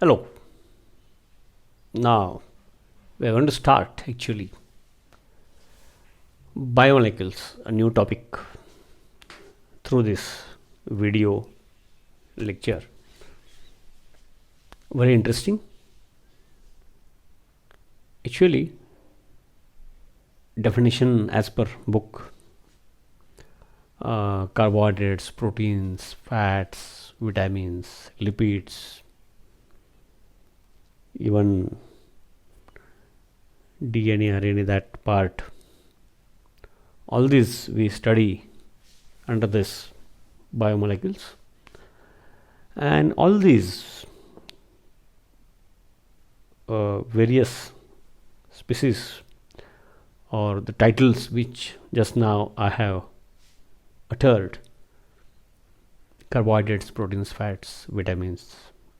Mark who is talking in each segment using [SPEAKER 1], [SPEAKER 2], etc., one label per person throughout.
[SPEAKER 1] Hello. Now we are going to start actually biomolecules, a new topic through this video lecture. Very interesting. Actually, definition as per book: carbohydrates, proteins, fats, vitamins, lipids, even DNA, RNA, that part. All these we study under this biomolecules, and all these various species or the titles which just now I have uttered: carbohydrates, proteins, fats, vitamins,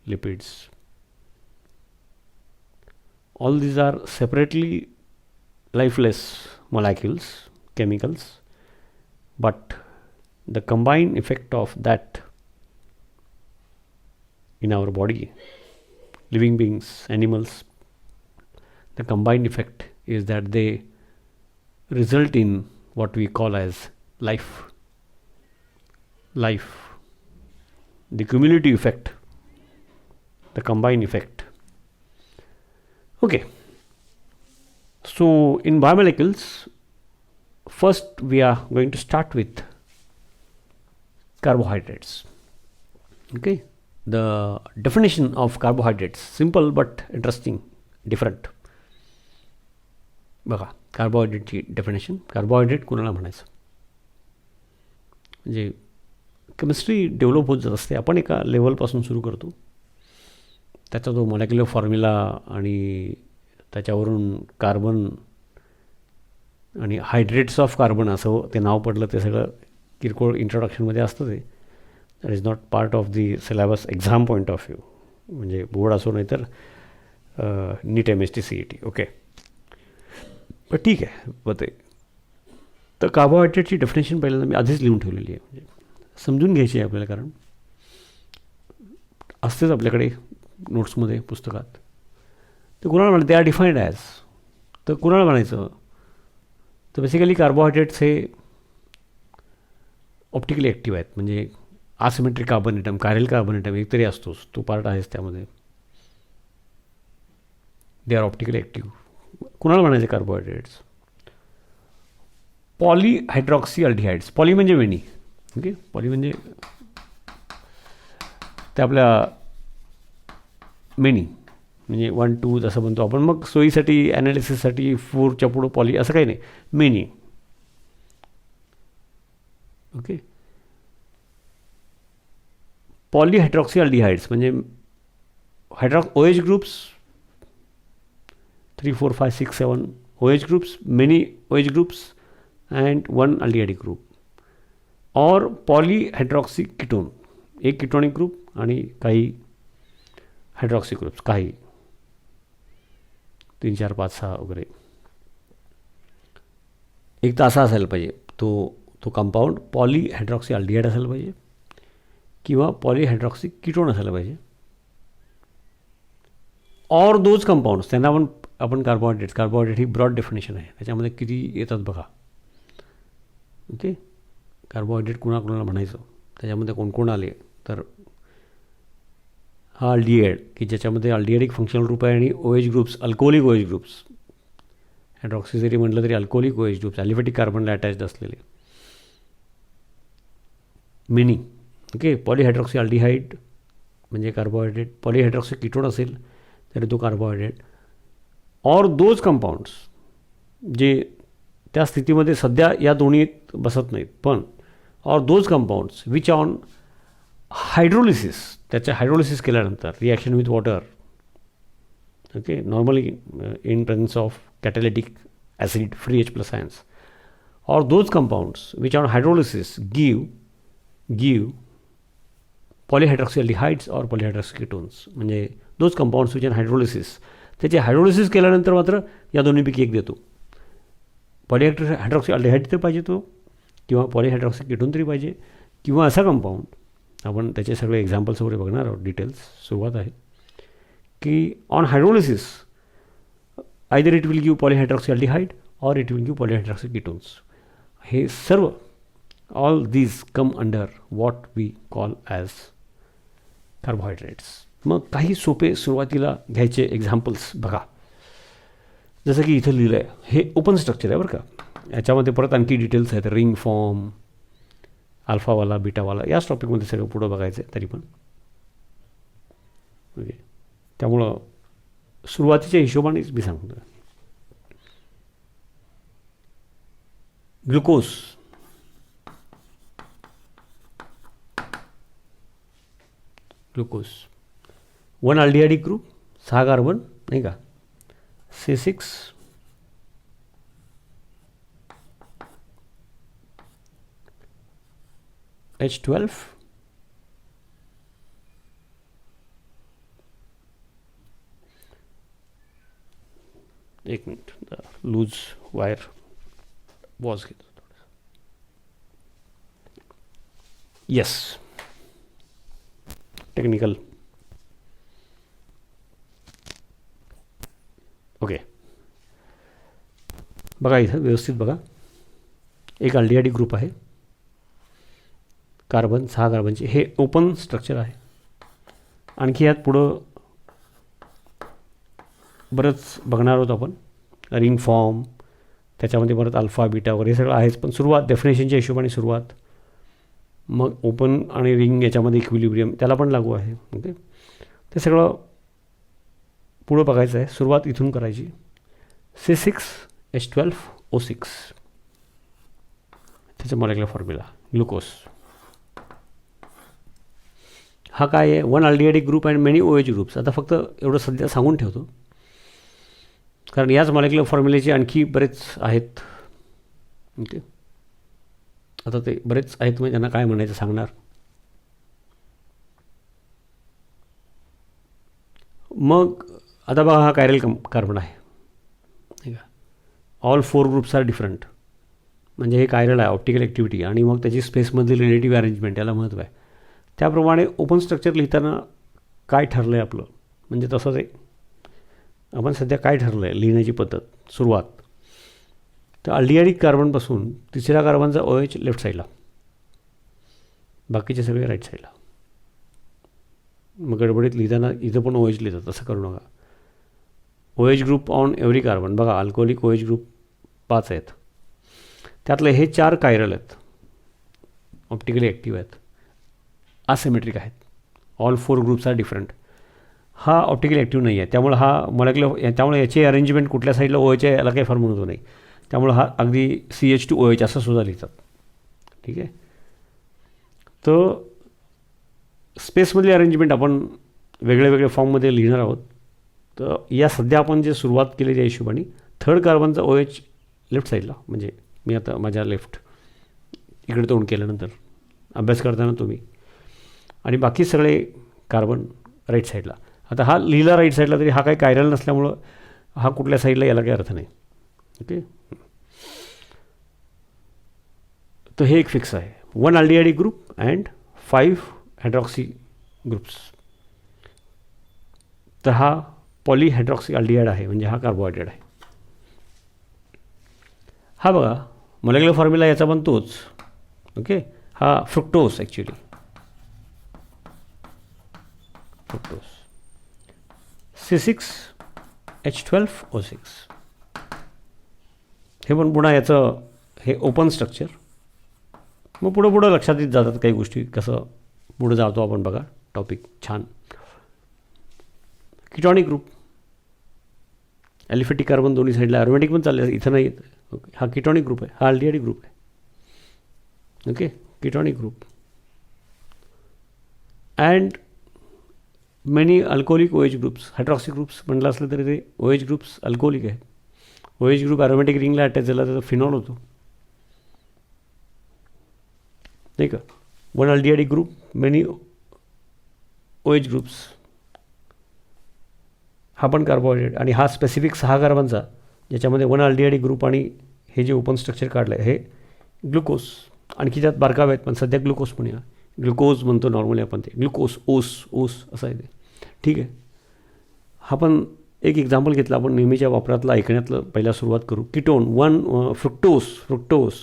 [SPEAKER 1] lipids. All these are separately lifeless molecules, chemicals, but the combined effect of that in our body, living beings, animals, the combined effect is that they result in what we call as life. The cumulative effect, the combined effect. Okay, so in biomolecules, first we are going to start with carbohydrates. Okay, the definition of carbohydrates, simple but interesting, different. बघा, कार्बोहायड्रेटची definition. Carbohydrate कोणाला म्हणायचं? म्हणजे chemistry develop होत जात असते. आपण एका लेवलपासून सुरू करतो, त्याचा जो मॉलिक्युलर फॉर्म्युला आणि त्याच्यावरून कार्बन आणि हायड्रेट्स ऑफ कार्बन असं ते नाव पडलं, ते सगळं किरकोळ इंट्रोडक्शनमध्ये असतं. ते that is not part of the syllabus exam point of view, म्हणजे बोर्ड असो नाही तर नीट MST CET. ओके, पण ठीक आहे. व ते तर कार्बोहायड्रेटची डेफिनेशन पहिल्यांदा मी आधीच लिहून ठेवलेली आहे, म्हणजे समजून घ्यायची आहे आपल्याला, कारण असतेच आपल्याकडे नोट्समध्ये, पुस्तकात. तर कुणाला म्हणायचं, ते आर डिफाईन्ड ॲज, तर कुणाला म्हणायचं? तर बेसिकली कार्बोहायड्रेट्स हे ऑप्टिकली ॲक्टिव्ह आहेत, म्हणजे asymmetric carbon atom, chiral carbon atom एकतरी असतोच, तो पार्ट आहेच त्यामध्ये. They are optically active. कुणाला म्हणायचे कार्बोहायड्रेट्स? Polyhydroxy aldehydes. पॉली म्हणजे मेनी. ओके, पॉली म्हणजे ते आपल्या मेनी, म्हणजे 1 2 जसं म्हणतो आपण. मग सोयीसाठी, ॲनालिसिससाठी 4च्या पुढं पॉली असं काही नाही, मेनी. ओके, पॉलीहायड्रॉक्सी अल्डिहाइड्स म्हणजे OH groups 3 4 5 6 7 OH groups, many OH groups and 1 aldehyde group. और पॉलीहायड्रॉक्सी कीटोन, एक कीटोनिक ग्रुप आणि काही हायड्रॉक्सी ग्रुप्स, काही 3 4 5 6 वगैरे. एक तर असा असायला पाहिजे, तो कंपाऊंड पॉलीहायड्रॉक्सी अल्डिहाइड असायला पाहिजे किंवा पॉलीहायड्रॉक्सी कीटोन असायला पाहिजे. और दोज कंपाऊंड्स, त्यांना आपण कार्बोहायड्रेट ही ब्रॉड डेफिनेशन आहे, त्याच्यामध्ये किती येतात बघा. ओके, कार्बोहायड्रेट कुणाला म्हणायचं, त्याच्यामध्ये कोण आले तर हा अल्डिहाइड, की ज्याच्यामध्ये अल्डिहाइड फंक्शनल ग्रुप आहे, आणि OH groups, alcoholic OH groups, hydroxy जरी म्हटलं तरी अल्कोहोलिक OH ग्रुप्स, ॲलिफॅटिक कार्बनला अटॅच्ड असलेले मेनी. ओके, पॉलीहायड्रॉक्सी अल्डिहाइड म्हणजे कार्बोहायड्रेट. पॉलीहायड्रॉक्सी कीटोन असेल तरी तो कार्बोहायड्रेट. और दोज कंपाऊंड्स जे त्या स्थितीमध्ये सध्या या दोन्हीत बसत नाहीत, पण or those compounds which on hydrolysis, त्याचं हायड्रोलिसिस केल्यानंतर reaction with water, okay, normally in presence of catalytic acid free H+ ions, or those compounds which on hydrolysis give polyhydroxy aldehydes or polyhydroxy ketones. म्हणजे those compounds which on hydrolysis, त्याचे hydrolysis केल्यानंतर मात्र या दोन्हीपैकी एक देतो. पॉलीहायड्रॉक्सी aldehyde तर पाहिजे तो, किंवा पॉलीहायड्रॉक्सी कीटोन तरी पाहिजे, किंवा असा कंपाऊंड. आपण त्याचे सगळे एक्झाम्पल्स वगैरे बघणार आहोत, डिटेल्स सुरुवात आहे. की on hydrolysis either it will give polyhydroxy aldehyde or it will give polyhydroxy ketones. हे सर्व all these come under what we call as carbohydrates. मग काही सोपे सुरुवातीला घ्यायचे एक्झाम्पल्स बघा. जसं की इथं लिहिलं आहे, हे ओपन स्ट्रक्चर आहे बरं का. याच्यामध्ये परत आणखी डिटेल्स आहेत, रिंग फॉर्म, अल्फावाला, बीटावाला, याच टॉपिकमध्ये सगळं पुढं बघायचं आहे तरी पण. ओके, त्यामुळं सुरुवातीच्या हिशोबानेच मी सांगतो. Glucose, glucose 1 aldehydic group, 6 carbon नाही का, C6 H12 एक मिनिट, लूज वायर वॉज घेतो. Yes, technical. ओके, बघा इथं व्यवस्थित बघा. एक अल्डिहाइडिक ग्रुप आहे, कार्बन 6 कार्बनचे. हे ओपन स्ट्रक्चर आहे. आणखी यात पुढं बरंच बघणार आहोत आपण. रिंग फॉर्म, त्याच्यामध्ये परत अल्फा बीटा वगैरे हे सगळं आहेच. पण सुरुवात डेफिनेशनच्या हिशोबाने सुरुवात, मग ओपन आणि रिंग याच्यामध्ये इक्विलिब्रियम त्याला पण लागू आहे. ओके, ते सगळं पुढं बघायचं आहे. सुरुवात इथून करायची. C6H12O6 त्याचं मॉलिक्युलर फॉर्म्युला. ग्लुकोज हा काय आहे, 1 aldehydic group and many OH groups. आता फक्त एवढं सध्या सांगून ठेवतो, कारण याच मॉलिक्युलर फॉर्म्युलेचे आणखी बरेच आहेत. ओके, आता ते बरेच आहेत म्हणजे त्यांना काय म्हणायचं सांगणार. मग आता बघा, हा कायरल कार्बन आहे नाही का. ऑल 4 ग्रुप्स आर डिफरंट, म्हणजे हे कायरल आहे, ऑप्टिकल ॲक्टिव्हिटी आणि मग त्याची स्पेसमधली रिलेटिव्ह अरेंजमेंट याला महत्त्व आहे. त्याप्रमाणे ओपन स्ट्रक्चर लिहिताना काय ठरलं आहे आपलं, म्हणजे तसंच आहे. आपण सध्या काय ठरलं आहे लिहिण्याची पद्धत, सुरुवात. तर अल्डिहाइडिक कार्बनपासून तिसऱ्या कार्बनचा OH लेफ्ट साईडला, बाकीचे सगळे राईट साईडला. मग गडबडीत लिहिताना इथं पण OH लिहितात, तसं करू नका. OH group on every carbon. बघा, अल्कोहोलिक OH ग्रुप 5 आहेत. त्यातले हे 4 कायरल आहेत, ऑप्टिकली ॲक्टिव्ह आहेत, असिमेट्रिक आहेत. All 4 groups are different. हा ऑप्टिकली ॲक्टिव्ह नाही आहे, त्यामुळे हा मॉलिक्युलर, त्यामुळे याची अरेंजमेंट कुठल्या साईडला OH आहे याला काही फॉर्म होतो नाही. त्यामुळे हा अगदी CH2OH असं सुद्धा लिहितात. ठीक आहे, तर स्पेसमधली अरेंजमेंट आपण वेगळ्या वेगळ्या फॉर्ममध्ये लिहिणार आहोत. तर या सध्या आपण जे सुरुवात केली त्या हिशोबाने 3rd कार्बनचा OH लेफ्ट साईडला, म्हणजे मी आता माझ्या लेफ्ट इकडे तोंड केल्यानंतर अभ्यास करताना तुम्ही, आणि बाकी सगळे कार्बन राईट साईडला. आता हा लिहिला राईट साईडला तरी हा काही कायरल नसल्यामुळं हा कुठल्या साईडला याला काही अर्थ नाही. ओके, तर हे एक फिक्स आहे. 1 aldehydic group and 5 hydroxy groups. तर हा पॉलिहायड्रॉक्सी अल्डिहाइड आहे, म्हणजे हा कार्बोहायड्रेट आहे. हा बघा मॉलिक्युलर फॉर्म्युला याचा पण तोच. ओके, हा फ्रुक्टोज, ॲक्च्युली फ्रुक्टोज. C6H12O6. हे पण पुन्हा याचं हे ओपन स्ट्रक्चर. मग पुढं लक्षात येत जातात काही गोष्टी, कसं पुढं जातो आपण बघा. टॉपिक छान. किटॉनिक ग्रुप, ॲलिफॅटिक कार्बन दोन्ही साईडला, ॲरोमॅटिक पण चालले, इथं नाही. ओके, हा किटॉनिक ग्रुप आहे, हा अल्डिहाइडिक ग्रुप आहे. Okay, किटॉनिक group and many alcoholic OH groups. Hydroxy groups म्हटलं असलं तरी ते OH ग्रुप्स अल्कोहोलिक आहे. OH ग्रुप ॲरोमॅटिक रिंगला अटॅच झाला तर फिनॉल होतो नाही का. 1 aldehydic group, many OH groups. हा पण कार्बोहायड्रेट, आणि हा स्पेसिफिक 6 कार्बनचा ज्याच्यामध्ये 1 अल्डिहाइडिक ग्रुप आणि हे जे ओपन स्ट्रक्चर काढलं आहे हे ग्लुकोज. आणखी त्यात बारकावे आहेत पण सध्या ग्लुकोज म्हणूया. ग्लुकोज म्हणतो नॉर्मली आपण, ते ग्लुकोज, ओस असं आहे ते. ठीक आहे, हा पण एक एक्झाम्पल घेतला आपण नेहमीच्या वापरातला ऐकण्यातलं पहिला सुरुवात करू. कीटोन फ्रुक्टोस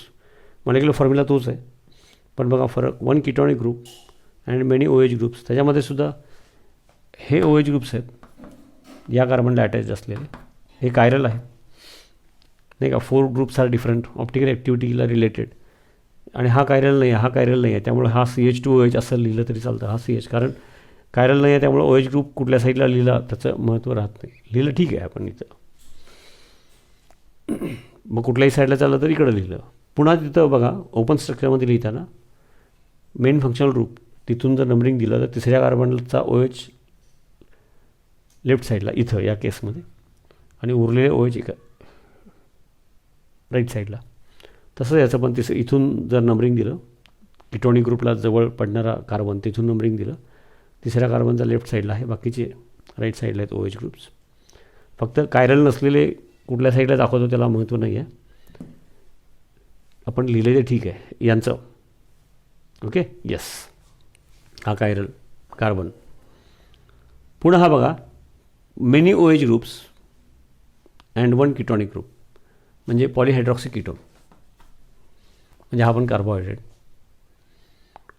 [SPEAKER 1] मॉलिक्युलर फॉर्म्युला तोच आहे, पण बघा फरक. 1 ketonic group and many OH groups. त्याच्यामध्ये सुद्धा हे OH ग्रुप्स आहेत या कार्बनला अटॅच असलेले. हे कायरल आहे नाही का. 4 ग्रुप्स आर डिफरंट ऑप्टिकल ॲक्टिव्हिटीला रिलेटेड. आणि हा कायरल नाही आहे, हा कायरल नाही आहे, त्यामुळे हा CH2OH असं लिहिलं तरी चालतं. हा CH, कारण कायरल नाही आहे त्यामुळे OH ग्रुप कुठल्या साईडला लिहिला त्याचं महत्त्व राहत नाही. लिहिलं ठीक आहे आपण इथं, मग कुठल्याही साईडला चाललं तर इकडं लिहिलं. पुन्हा तिथं बघा ओपन स्ट्रक्चरमध्ये लिहिताना मेन फंक्शनल ग्रुप तिथून जर नंबरिंग दिलं तर तिसऱ्या कार्बनचा OH लेफ्ट साईडला इथं या केसमध्ये, आणि उरलेले OH राईट साईडला. तसं याचं पण इथून जर नंबरिंग दिलं, कीटोनिक ग्रुपला जवळ पडणारा कार्बन तिथून नंबरिंग दिलं, तिसऱ्या कार्बनचा लेफ्ट साईडला आहे, बाकीचे राईट साईडला आहेत OH ग्रुप्स. फक्त कायरल नसलेले कुठल्या साईडला दाखवतो त्याला महत्त्व नाही आहे, आपण लिहिलेले ठीक आहे यांचं. ओके, येस, हा कायरल कार्बन. पुन्हा हा बघा many OH groups and 1 ketonic group, म्हणजे पॉलीहायड्रॉक्सी कीटोन, म्हणजे हा पण carbohydrate.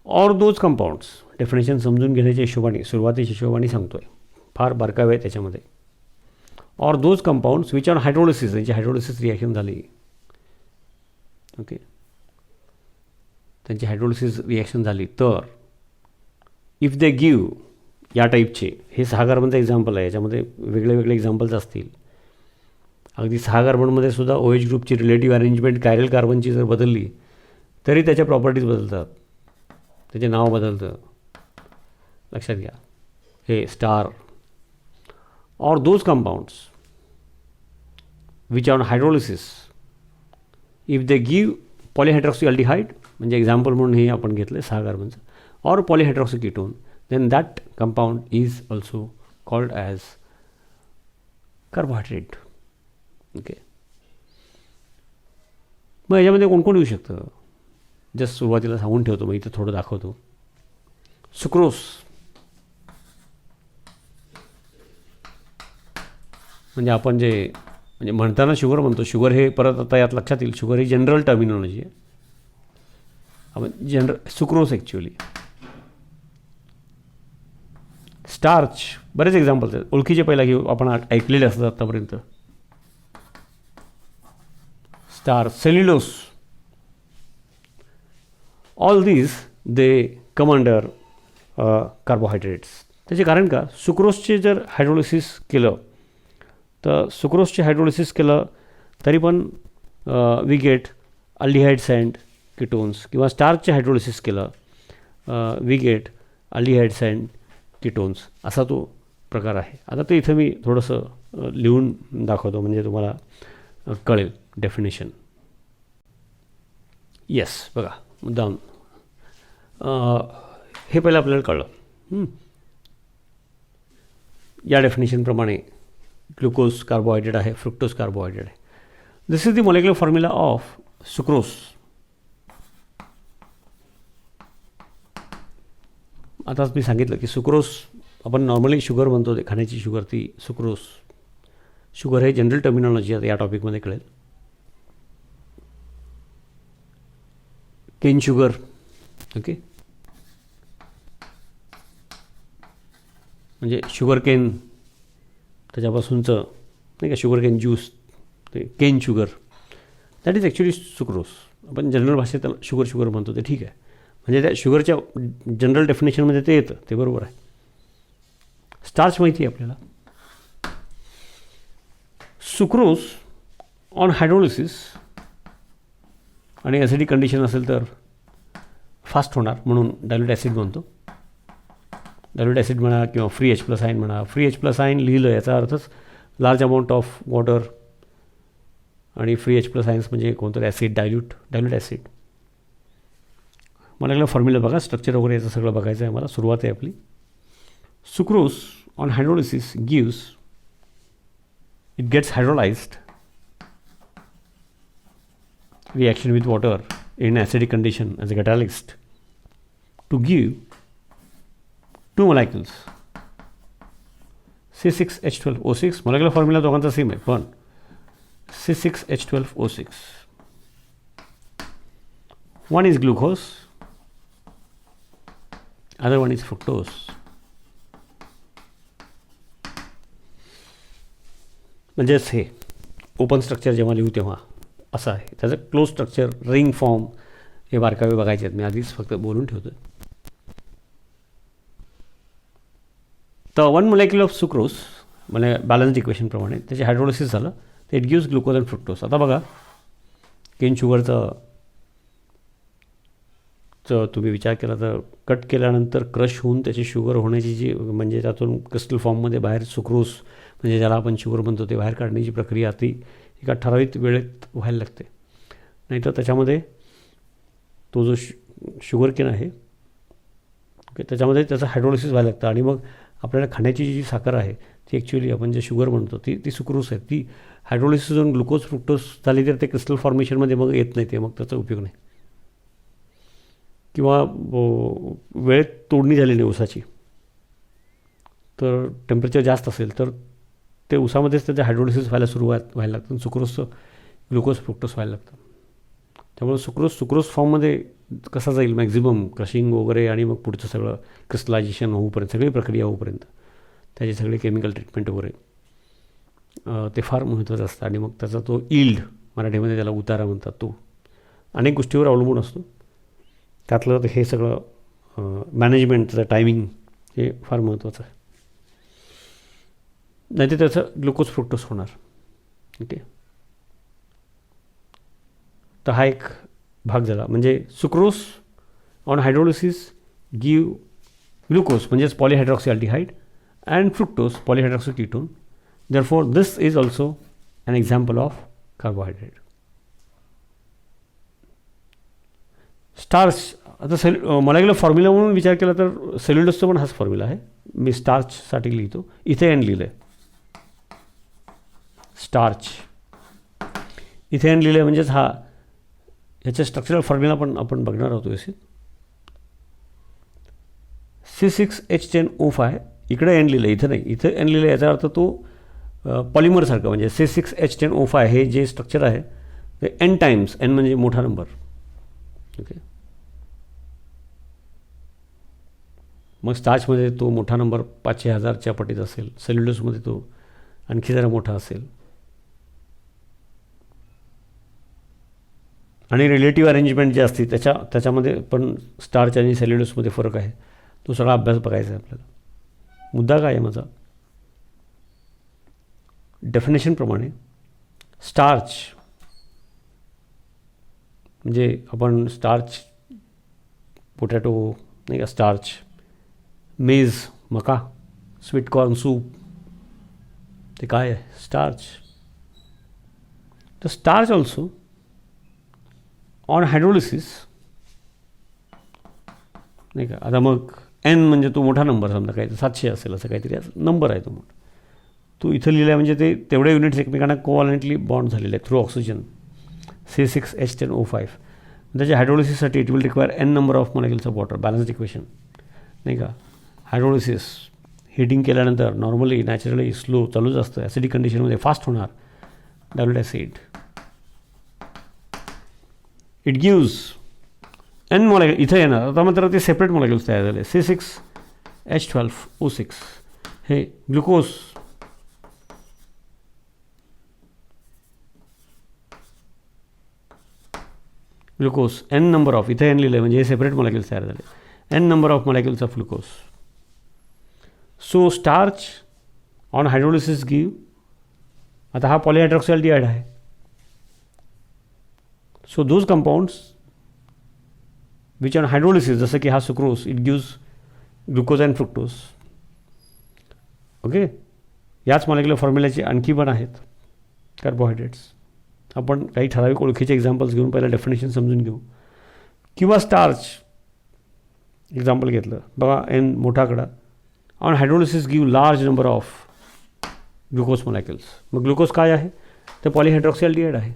[SPEAKER 1] Or those compounds, definition समजून घेण्याच्या हिशोबाने सुरुवातीच्या हिशोबाने सांगतो आहे, फार बारकावे आहे त्याच्यामध्ये. Or those compounds which on hydrolysis, यांची हायड्रोलिसिस रिॲक्शन झाली. ओके, त्यांची हायड्रोलिसिस रिॲक्शन झाली तर इफ दे गिव्ह, या टाईपचे, हे 6 कार्बनचं एक्झाम्पल आहे, याच्यामध्ये वेगळे वेगळे एक्झाम्पल्स असतील. अगदी 6 कार्बनमध्ये सुद्धा OH ग्रुपची रिलेटिव्ह अरेंजमेंट कायरल कार्बनची जर बदलली तरी त्याच्या प्रॉपर्टीज बदलतात, त्याचे नाव बदलतं, लक्षात घ्या. हे star. Or those compounds which on hydrolysis if they give polyhydroxy aldehyde, म्हणजे एक्झाम्पल म्हणून हे आपण घेतलं 6 कार्बनचं, or polyhydroxy ketone, then that compound is also called as carbohydrate. Okay, मग याच्यामध्ये कोण कोण येऊ शकतं, जस्ट सुरुवातीला सांगून ठेवतो, मग इथं थोडं दाखवतो. सुक्रोज, म्हणजे आपण जे म्हणजे म्हणताना शुगर म्हणतो, शुगर हे परत आता यात लक्षात येईल, शुगर ही जनरल टर्मिनॉलॉजी आहे. आपण सुक्रोज ॲक्च्युअली. स्टार्च, बरेच एक्झाम्पल्स आहेत, ओळखीचे पहिला घेऊ, आपण ऐकलेले असतात आतापर्यंत. Starch, cellulose, all these they come under carbohydrates. त्याचे कारण का, सुक्रोजचे जर हायड्रोलिसिस केलं तर सुक्रोजचे हायड्रोलिसिस केलं तरी पण we get aldehydes and ketones, किंवा स्टार्चचे हायड्रोलिसिस केलं we get aldehydes and ketones, असा तो प्रकार आहे. आता ते इथं मी थोडंसं लिहून दाखवतो म्हणजे तुम्हाला कळेल डेफिनेशन. येस, बघा मुद्दाम हे पहिलं आपल्याला कळलं. या डेफिनेशनप्रमाणे ग्लुकोज कार्बोहायड्रेट आहे, फ्रुक्टोज कार्बोहायड्रेट आहे. This is the molecular formula of sucrose. आताच मी सांगितलं की सुक्रोज आपण नॉर्मली शुगर म्हणतो, ते खाण्याची शुगर, ती सुक्रोज. शुगर हे जनरल टर्मिनॉलॉजी आता या टॉपिकमध्ये कळेल. केन शुगर, ओके, म्हणजे शुगर केन, त्याच्यापासूनचं नाही का शुगर केन ज्यूस, ते cane sugar, that is actually sucrose. आपण जनरल भाषेत त्याला शुगर म्हणतो, ते ठीक आहे, म्हणजे त्या शुगरच्या जनरल डेफिनेशनमध्ये ते येतं, ते बरोबर आहे. स्टार्च माहिती आहे आपल्याला. सुक्रोज ऑन हायड्रोलिसिस आणि ॲसिडिक कंडिशन असेल तर फास्ट होणार, म्हणून डायल्यूट ॲसिड म्हणतो. डायल्यूट ॲसिड म्हणा किंवा फ्री H+ आयन म्हणा. फ्री H+ आयन लिहिलं याचा अर्थच लार्ज अमाऊंट ऑफ वॉटर, आणि फ्री H+ आयन्स म्हणजे कोणतं ॲसिड, डायल्यूट ॲसिड. मला फॉर्म्युला बघा, स्ट्रक्चर वगैरे याचं सगळं बघायचं आहे मला. सुरुवात आहे आपली. Sucrose on hydrolysis gives, it gets hydrolysed, reaction with water in acidic condition as a catalyst to give two molecules C6H12O6 molecular formula दोघांचा सेम आहे, पण C6H12O6. One is glucose, other one is fructose. म्हणजेच हे open structure जेव्हा लिहू तेव्हा असं आहे. त्याचं क्लोज स्ट्रक्चर, रिंग फॉर्म हे बारकावे बघायचे आहेत. मी आधीच फक्त बोलून ठेवतो. तर 1 molecule ऑफ सुक्रोज म्हणजे बॅलन्स्ड इक्वेशनप्रमाणे त्याचे हायड्रोलिसिस झालं तर it gives glucose and fructose. आता बघा केन शुगरचं तुम्ही विचार केला तर कट केल्यानंतर क्रश होऊन त्याची शुगर होण्याची जी म्हणजे त्यातून क्रिस्टल फॉर्ममध्ये बाहेर सुक्रोज म्हणजे ज्याला आपण शुगर म्हणतो ते बाहेर काढण्याची प्रक्रिया ती एका ठराविक वेळेत व्हायला लागते. नाहीतर त्याच्यामध्ये तो जो शुगर केन आहे ओके त्याच्यामध्ये त्याचं हायड्रोलिसिस व्हायला लागतं आणि मग आपल्याला खाण्याची जी साखर आहे ती ॲक्च्युअली आपण जे शुगर म्हणतो ती सुक्रोज आहे. ती हायड्रोलिसिस होऊन ग्लुकोज फ्रुक्टोज झाली तर ते क्रिस्टल फॉर्मेशनमध्ये मग येत नाही, ते मग त्याचा उपयोग नाही. किंवा वेळेत तोडणी झाली नाही ऊसाची तर टेम्परेचर जास्त असेल तर ते ऊसामध्येच त्याचं हायड्रोलिसिस व्हायला लागतं, सुक्रोजचं ग्लुकोज फ्रुक्टोज व्हायला लागतं. त्यामुळे सुक्रोज फॉर्ममध्ये कसा जाईल मॅक्झिमम क्रशिंग वगैरे आणि मग पुढचं सगळं क्रिस्टलायझेशन होऊपर्यंत सगळी प्रक्रिया होऊपर्यंत त्याची सगळी केमिकल ट्रीटमेंट वगैरे ते फार महत्त्वाचं असतं. आणि मग त्याचा तो यील्ड मराठीमध्ये त्याला उतारा म्हणतात तो अनेक गोष्टीवर अवलंबून असतो. त्यातलं हे सगळं मॅनेजमेंट त्याचं टायमिंग हे फार महत्त्वाचं आहे. नाही तर त्याचं ग्लुकोज फ्रुक्टोज होणार. ओके तर हा एक भाग झाला. म्हणजे sucrose on hydrolysis give glucose म्हणजेच polyhydroxy aldehyde and fructose polyhydroxy ketone. Therefore this is also an example of carbohydrate. Starch आता मॉलिक्युलर फॉर्म्युला म्हणून विचार केला तर सेल्युलोजचा पण हाच फॉर्म्युला आहे. मी स्टार्चसाठी लिहितो, इथे एन लिहिलं आहे. स्टार्च इथे एन लिहिलं आहे म्हणजेच हा ह्याच्या स्ट्रक्चरल फॉर्म्युला पण आपण बघणार आहोत. C6H10O5 इकडे एन लिहिलं, इथं नाही, इथं एन लिहिलं. याचा अर्थ तो पॉलिमरसारखं म्हणजे C6H10O5 हे जे स्ट्रक्चर आहे ते एन टाइम्स, एन म्हणजे मोठा नंबर. ओके मग स्टार्चमध्ये तो मोठा नंबर 500,000च्या पटीत असेल, सेल्युलोजमध्ये तो आणखी जरा मोठा असेल. आणि रिलेटिव्ह अरेंजमेंट जे असते त्याच्यामध्ये पण स्टार्च आणि सेल्युलोजमध्ये फरक आहे. तो सगळा अभ्यास बघायचा आहे आपल्याला. मुद्दा काय आहे माझा, डेफिनेशनप्रमाणे स्टार्च म्हणजे आपण स्टार्च पोटॅटो नाही का, स्टार्च मेज मका स्वीट कॉर्न सूप ते काय आहे स्टार्च. तर स्टार्च ऑल्सो ऑन हायड्रोलिसिस नाही का. आता मग एन म्हणजे तो मोठा नंबर समजा काही 700 असेल असं काहीतरी नंबर आहे तो मोठा. तो इथं लिहिला आहे म्हणजे ते तेवढे युनिट्स एकमेकांना कोव्हॅलेंटली बॉन्ड झालेले आहेत थ्रू ऑक्सिजन. C6H10O5 त्याच्या हायड्रोलिसिससाठी it will require n number of molecules of water. Balanced equation नाही का. हायड्रोलिसिस हिटिंग केल्यानंतर नॉर्मली नॅचरली स्लो चालूच असतं, ॲसिडिक कंडिशनमध्ये फास्ट होणार dilute acid. It gives n molecule इथं येणार. आता मात्र ते सेपरेट मॉलिक्युल्स तयार झाले. C6H12O6 हे ग्लुकोज एन नंबर ऑफ इथे एन लिहिलं आहे म्हणजे हे सेपरेट मॉलिक्युल्स तयार झाले. N number of molecules of glucose. So starch on hydrolysis give आता हा पॉलीहायड्रॉक्सीअल्डिहाइड आहे. So those compounds which on hydrolysis जसं की हा sucrose it gives glucose and fructose. Okay याच मॉलिक्युलर फॉर्म्युल्याचे आणखी पण आहेत कार्बोहायड्रेट्स. आपण काही ठराविक ओळखीचे एक्झाम्पल्स घेऊन पहिला डेफिनेशन समजून घेऊ. किंवा स्टार्च एक्झाम्पल घेतलं बघा, एन मोठाकडा on hydrolysis give large number of glucose molecules. मग ग्लुकोज काय आहे तर पॉलीहायड्रॉक्सीअल्डिहाइड आहे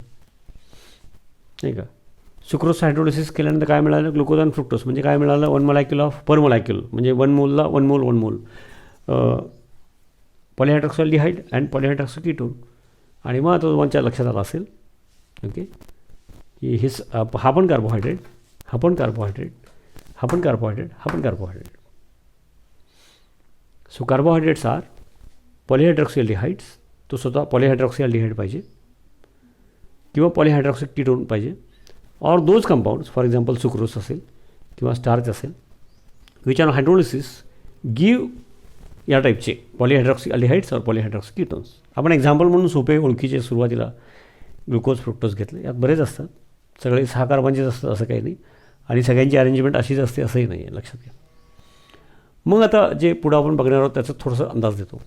[SPEAKER 1] नाही का. सुक्रोजचं हायड्रोलिसिस केल्यानंतर काय मिळालं ग्लुकोज अँड फ्रुक्टोज म्हणजे काय मिळालं 1 molecule ऑफ पर मोलॅक्युल म्हणजे 1 मोलला 1 मोल पॉलिहायड्रॉक्सील्डिहाइड अँड पॉलिहायड्रॉक्सी कीटोन. आणि मग आता तुमच्या लक्षात आला असेल ओके की हा पण कार्बोहायड्रेट, हा पण कार्बोहायड्रेट, हा पण कार्बोहायड्रेट, हा पण carbohydrate. So carbohydrates are polyhydroxy aldehydes. तो स्वतः पॉलिहायड्रॉक्सील्डिहाइड पाहिजे किंवा पॉलिहायड्रॉक्सी कीटोन पाहिजे. Or those compounds for example sucrose असेल किंवा स्टार्च असेल विच ऑन हायड्रोलिसिस गिव या टाईपचे पॉलिहायड्रॉक्सील्डिहाइड्स और पॉलिहायड्रॉक्सी कीटोन्स. आपण एक्झाम्पल म्हणून सोपे ओळखीचे सुरुवातीला ग्लुकोज फ्रुक्टोज घेतले. यात बरेच असतात, सगळे 6 कार्बनचेच असतात असं काही नाही आणि सगळ्यांची अरेंजमेंट अशीच असते असंही नाही आहे, लक्षात घ्या. मग आता जे पुढं आपण बघणार आहोत त्याचा थोडासा अंदाज देतो.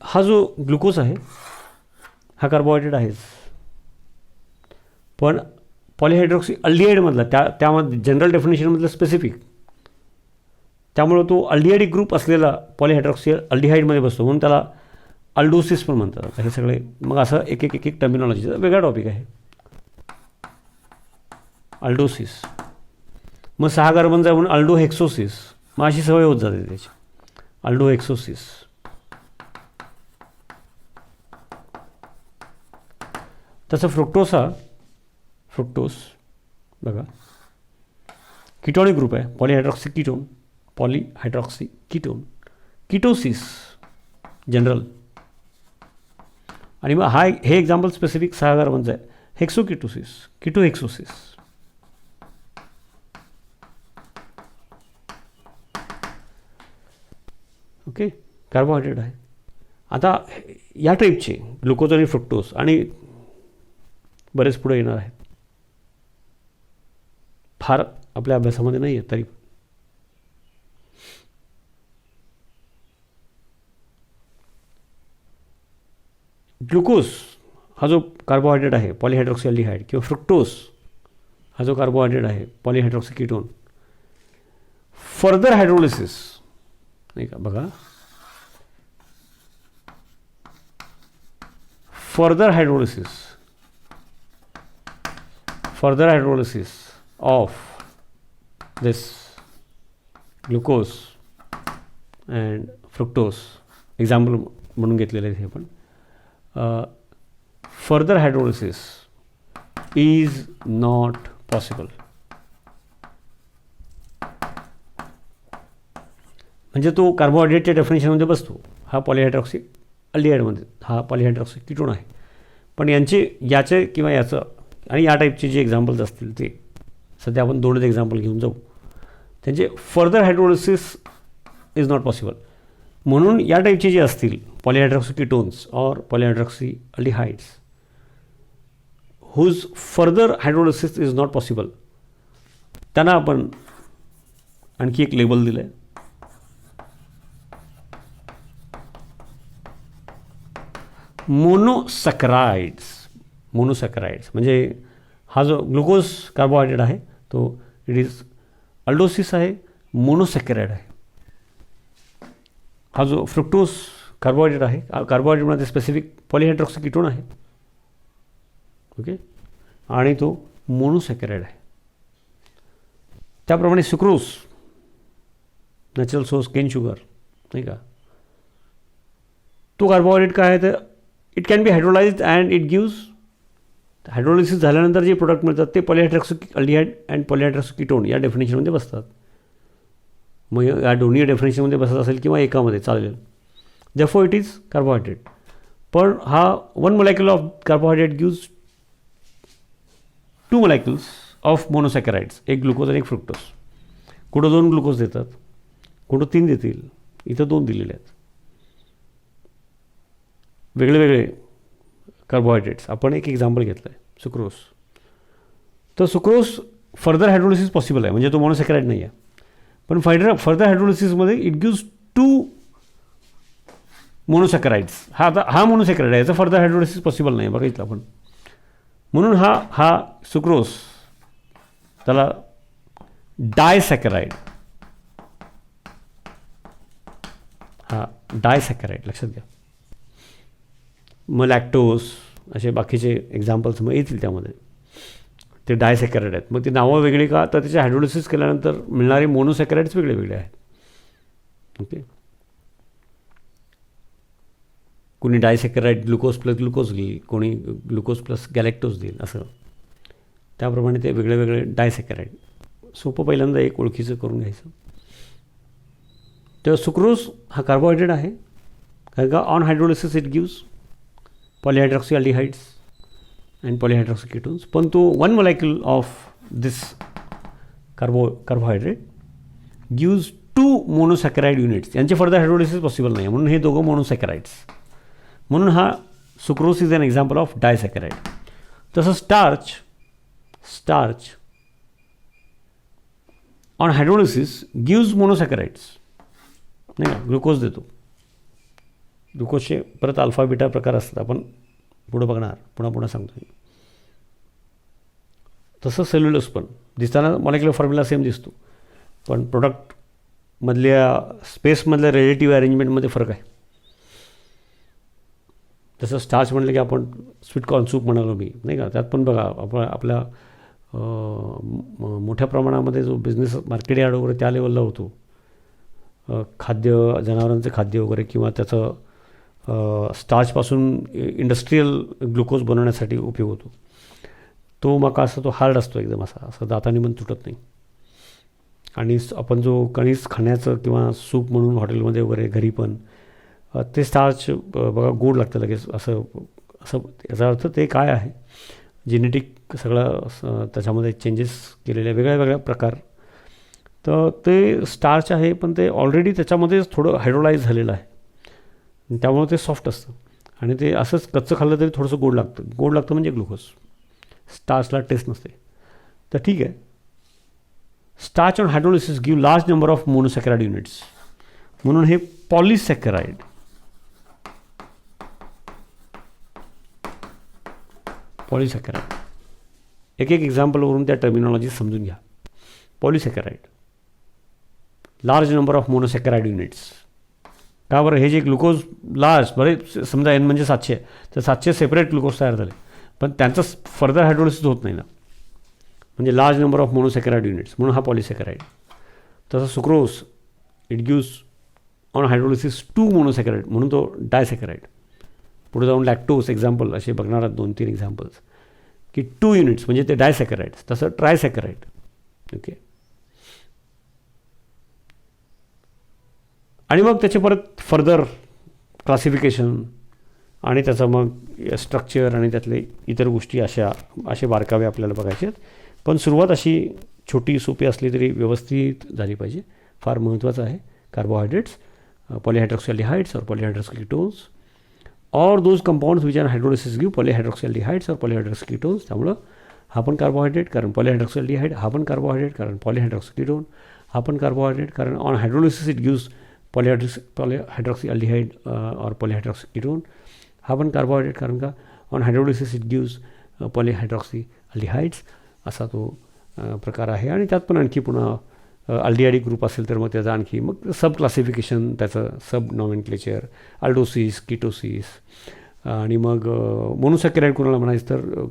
[SPEAKER 1] हा जो ग्लुकोज आहे हा कार्बोहायड्रेट आहेच, पण पॉलिहायड्रॉक्सी अल्डिहाइडमधला त्यामध्ये जनरल डेफिनेशनमधलं स्पेसिफिक, त्यामुळं तो अल्डिहाइड ग्रुप असलेला पॉलिहायड्रॉक्सी अल्डिहाइडमध्ये बसतो म्हणून त्याला अल्डोसिस पण म्हणतात. आता हे सगळे मग असं एक एक टर्मिनॉलॉजीचा वेगळा टॉपिक आहे. अल्डोसिस, मग 6 कार्बनचा म्हणून अल्डोहेक्सोसिस, मग अशी सवय होत जाते त्याची. अल्डोहेक्सोसिस. तसं फ्रुक्टोस बघा कीटोनिक ग्रुप आहे, पॉलिहायड्रॉक्सी कीटोन, पॉलिहायड्रॉक्सी कीटोन, कीटोसिस जनरल. आणि मग हे एक्झाम्पल स्पेसिफिक 6 कार्बनचं आहे, हेक्सोकिटोसिस, कीटोहेक्सोसिस. ओके, कार्बोहायड्रेट आहे. आता या टाईपचे ग्लुकोज आणि फ्रुक्टोज आणि बरेच पुढे येणार आहेत, फार आपल्या अभ्यासामध्ये नाही आहे तरी. ग्लुकोज हा जो कार्बोहायड्रेट आहे पॉलिहायड्रॉक्सील्डिहाइड किंवा फ्रुक्टोज हा जो कार्बोहायड्रेट आहे पॉलिहायड्रॉक्सी कीटोन, फर्दर हायड्रोलिसिस नाही का बघा, further hydrolysis of this glucose and fructose example म्हणून घेतलेले आहे हे पण. Further hydrolysis is not possible. म्हणजे तो कार्बोहायड्रेटच्या डेफिनेशनमध्ये बसतो, हा पॉलिहायड्रॉक्सी अल्डिहाइडमध्ये, हा पॉलिहायड्रॉक्सी कीटोन आहे. पण याचे किंवा याचं आणि या टाईपचे जे एक्झाम्पल्स असतील ते सध्या आपण 2च एक्झाम्पल घेऊन जाऊ, त्यांचे further hydrolysis is not possible. म्हणून या टाईपचे जे असतील polyhydroxy ketones or polyhydroxy aldehydes whose further hydrolysis is not possible, त्यांना आपण आणखी एक लेबल दिलं आहे, मोनोसॅकराइड्स. म्हणजे हा जो ग्लुकोज कार्बोहायड्रेट आहे तो इट इज अल्डोसिस आहे, मोनोसॅकराइड आहे. हा जो फ्रुक्टोज कार्बोहायड्रेट आहे, कार्बोहायड्रेटमध्ये स्पेसिफिक पॉलिहायड्रॉक्सी कीटोन आहे ओके, आणि तो मोनोसॅकराइड आहे. त्याप्रमाणे sucrose natural source cane sugar नाही का, तो कार्बोहायड्रेट काय आहे तर it can be hydrolysed and it gives, hydrolysis झाल्यानंतर जे प्रोडक्ट मिळतात ते polyhydroxy aldehyde and polyhydroxy ketone या डेफिनेशनमध्ये बसतात. मग या दोन्ही डेफिनेशनमध्ये बसत असेल किंवा एकामध्ये चालेल, देअरफॉर इट इज कार्बोहायड्रेट. पण हा 1 molecule of carbohydrate gives 2 molecules of monosaccharides, एक ग्लुकोज आणि एक फ्रुक्टोज. कुठं 2 ग्लुकोज देतात, कुठं 3 देतील, इथं 2 दिलेले आहेत. वेगळे वेगळे कार्बोहायड्रेट्स. आपण एक एक्झाम्पल घेतलं आहे सुक्रोज. तर सुक्रोज फर्दर हायड्रोलिसिस पॉसिबल आहे, म्हणजे तो मोनोसॅकराइड नाही आहे. पण फर्दर हायड्रोलिसिसमध्ये इट गिव्स 2 मोनोसॅकराइड्स. हा मोनोसॅकराइड आहे, याचं फर्दर हायड्रोलिसिस पॉसिबल नाही बघितलं आपण. म्हणून हा सुक्रोज त्याला डायसॅकराइड, हा डायसॅकराइड लक्षात घ्या. मग लॅक्टोज असे बाकीचे एक्झाम्पल्स मग येतील त्यामध्ये, ते डायसॅकराइड आहेत. मग ती नावं वेगळी का तर त्याचे हायड्रोलिसिस केल्यानंतर मिळणारे मोनोसॅकराइड्स वेगळे वेगळे आहेत. ओके. कोणी डायसॅकराईड ग्लुकोज प्लस ग्लुकोज घेईल, कोणी ग्लुकोज प्लस गॅलेक्टोज देईल, असं त्याप्रमाणे ते वेगळे वेगळे डायसॅकराईड. सोपं पहिल्यांदा एक ओळखीचं करून घ्यायचं. तेव्हा सुक्रोज हा कार्बोहायड्रेट आहे, कारण का on hydrolysis it gives polyhydroxy aldehydes and polyhydroxy ketones. पण तो one molecule of this carbohydrate gives 2 monosaccharide units. यांचे फर्दर हायड्रोलिसिस पॉसिबल नाही, म्हणून हे दोघं मोनोसॅकराईड्स. म्हणून हा sucrose is an example of disaccharide. तसं starch on hydrolysis gives monosaccharides, नाही का, ग्लुकोज देतो. ग्लुकोजचे परत अल्फा बीटा प्रकार असतात, आपण पुढं बघणार, पुन्हा सांगतो. तसं सेल्युलोज पण दिसताना मॉलिक्युलर फॉर्म्युला सेम दिसतो, पण प्रोडक्टमधल्या स्पेसमधल्या रिलेटिव्ह अरेंजमेंटमध्ये फरक आहे. तसं स्टार्च म्हटलं की आपण स्वीट कॉर्न सूप म्हणालो मी, नाही का, त्यात पण बघा आपण आपल्या मोठ्या प्रमाणामध्ये जो बिझनेस मार्केट यार्ड वगैरे त्या लेवलला होतो, खाद्य जनावरांचं खाद्य वगैरे, किंवा त्याचं स्टार्चपासून इंडस्ट्रीयल ग्लुकोज बनवण्यासाठी उपयोग होतो. तो मका असा तो हार्ड असतो एकदम, असा दाताने पण तुटत नाही. आणि आपण जो कणीस खाण्याचं किंवा सूप म्हणून हॉटेलमध्ये वगैरे घरी पण ते स्टार्च बघा गोड लागतं लगेच, असं याचा अर्थ ते काय आहे, जेनेटिक सगळं त्याच्यामध्ये चेंजेस केलेले वेगळ्या वेगळ्या प्रकार. तर ते स्टार्च आहे, पण ते ऑलरेडी त्याच्यामध्येच थोडं हायड्रोलाइज झालेलं आहे, त्यामुळे ते सॉफ्ट असतं. आणि ते असंच कच्चं खाल्लं तरी थोडंसं गोड लागतं म्हणजे ग्लुकोज. स्टार्चला टेस्ट नसते. तर ठीक आहे, starch on hydrolysis give large number of monosaccharide units, म्हणून हे पॉलिसॅकराइड. एक एक्झाम्पलवरून त्या टर्मिनॉलॉजी समजून घ्या. Polysaccharide, large number of monosaccharide units. का बरं? हे जे ग्लुकोज लार्ज, बरे समजा एन म्हणजे 700, तर 700 सेपरेट ग्लुकोज तयार झाले, पण त्यांचं फर्दर हायड्रोलिसिस होत नाही ना, म्हणजे large number of monosaccharide units, म्हणून हा पॉलिसॅकराइड. तसं sucrose it gives on hydrolysis 2 मोनोसॅकराइड, म्हणून तो डायसॅकराइड. पुढे जाऊन लॅक्टोज एक्झाम्पल असे बघणार आहात 2-3 एक्झाम्पल्स, की 2 युनिट्स म्हणजे ते डायसॅकराइड्स. तसं ट्रायसॅकराइड. ओके. आणि मग त्याचे परत फर्दर क्लासिफिकेशन आणि त्याचं मग स्ट्रक्चर आणि त्यातले इतर गोष्टी असे बारकावे आपल्याला बघायचे आहेत. पण सुरुवात अशी छोटी सोपी असली तरी व्यवस्थित झाली पाहिजे. फार महत्त्वाचं आहे. Carbohydrates, polyhydroxy aldehydes or polyhydroxy ketones or those compounds which are hydrolysis give polyhydroxy aldehydes or polyhydroxy ketones. त्यामुळं हा पण कार्बोहायड्रेट कारण पॉलिहायड्रॉक्सील्डिहाइड, हा पण कार्बोहायड्रेट कारण पॉलिहायड्रॉक्सी कीटोन, हा पण कार्बोहायड्रेट कारण on hydrolysis it gives polyhydroxy aldehyde or polyhydroxy ketone, हा पण कार्बोहायड्रेट कारण का on hydrolysis it gives polyhydroxy aldehydes. असा तो प्रकार आहे. आणि त्यात पण आणखी पुन्हा अल्डिहाइडिक ग्रुप असेल तर मग त्याचं आणखी मग सब क्लासिफिकेशन, त्याचं सब नॉमेनक्लेचर, अल्डोसिस, कीटोसिस. आणि मग मोनोसॅकराइड कोणाला म्हणायचं तर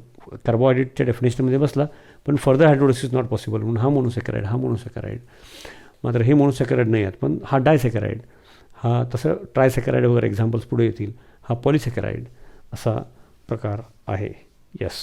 [SPEAKER 1] कार्बोहायड्रेटच्या डेफिनेशनमध्ये बसला, पण फर्दर हायड्रोलिसिस नॉट पॉसिबल, म्हणून हा मोनोसॅकराइड. मात्र हे मोनोसॅकराइड नाही आहेत, पण हा डायसॅकराइड, हा तसं ट्रायसॅकराइड वगैरे एक्झाम्पल्स पुढे येतील. हा पॉलिसॅकराइड असा प्रकार आहे. यस.